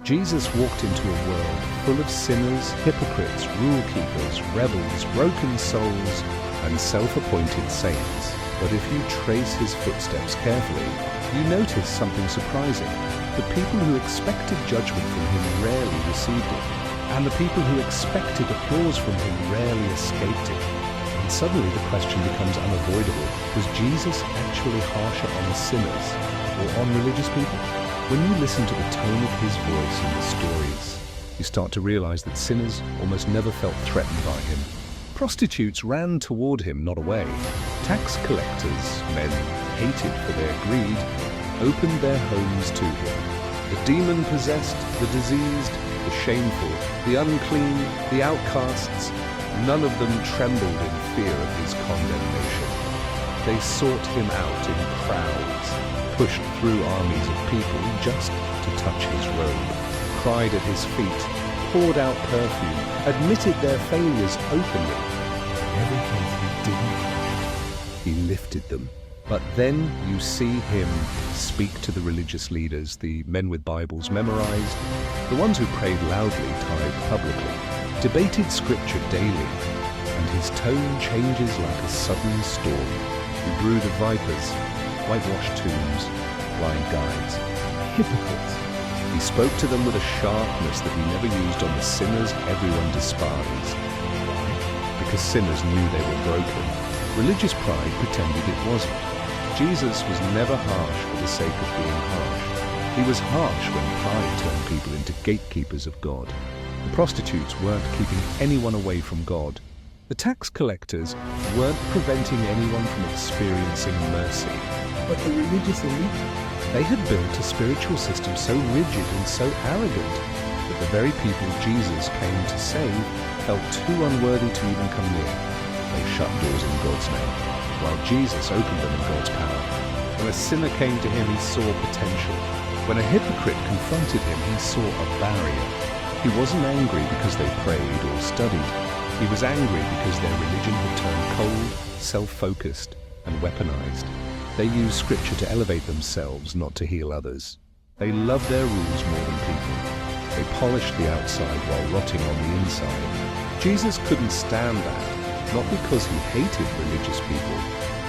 Jesus walked into a world full of sinners, hypocrites, rule keepers, rebels, broken souls, and self-appointed saints. But if you trace his footsteps carefully, you notice something surprising. The people who expected judgment from him rarely received it, and the people who expected applause from him rarely escaped it. And suddenly the question becomes unavoidable: was Jesus actually harsher on the sinners or on religious people? When you listen to the tone of his voice in the stories, you start to realize that sinners almost never felt threatened by him. Prostitutes ran toward him, not away. Tax collectors, men hated for their greed, opened their homes to him. The demon-possessed, the diseased, the shameful, the unclean, the outcasts, none of them trembled in fear of his condemnation. They sought him out in crowds, pushed through armies of people just to touch his robe, cried at his feet, poured out perfume, admitted their failures openly. Everything he didn't touch, he lifted them. But then you see him speak to the religious leaders, the men with Bibles memorized, the ones who prayed loudly, tithed publicly, debated scripture daily, and his tone changes like a sudden storm. He brood of vipers, whitewashed tombs, blind guides, hypocrites. He spoke to them with a sharpness that he never used on the sinners everyone despised. Why? Because sinners knew they were broken. Religious pride pretended it wasn't. Jesus was never harsh for the sake of being harsh. He was harsh when pride turned people into gatekeepers of God. The prostitutes weren't keeping anyone away from God. The tax collectors weren't preventing anyone from experiencing mercy. But the religious elite, they had built a spiritual system so rigid and so arrogant that the very people Jesus came to save felt too unworthy to even come near. They shut doors in God's name, while Jesus opened them in God's power. When a sinner came to him, he saw potential. When a hypocrite confronted him, he saw a barrier. He wasn't angry because they prayed or studied. He was angry because their religion had turned cold, self-focused, and weaponized. They used scripture to elevate themselves, not to heal others. They loved their rules more than people. They polished the outside while rotting on the inside. Jesus couldn't stand that, not because he hated religious people,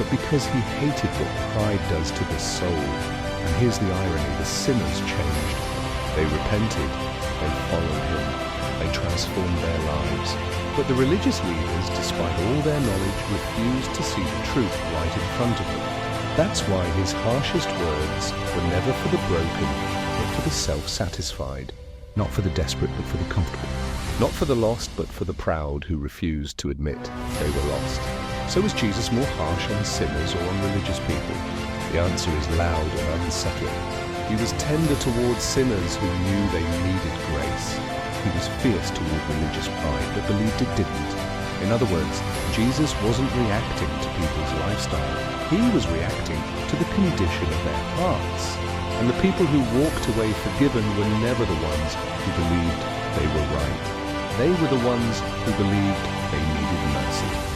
but because he hated what pride does to the soul. And here's the irony: the sinners changed. They repented, they followed him, they transformed their lives. But the religious leaders, despite all their knowledge, refused to see the truth right in front of them. That's why his harshest words were never for the broken, but for the self-satisfied. Not for the desperate, but for the comfortable. Not for the lost, but for the proud who refused to admit they were lost. So was Jesus more harsh on sinners or on religious people? The answer is loud and unsettling. He was tender towards sinners who knew they needed grace. He was fierce toward religious pride that believed it didn't. In other words, Jesus wasn't reacting to people's lifestyle. He was reacting to the condition of their hearts. And the people who walked away forgiven were never the ones who believed they were right. They were the ones who believed they needed mercy.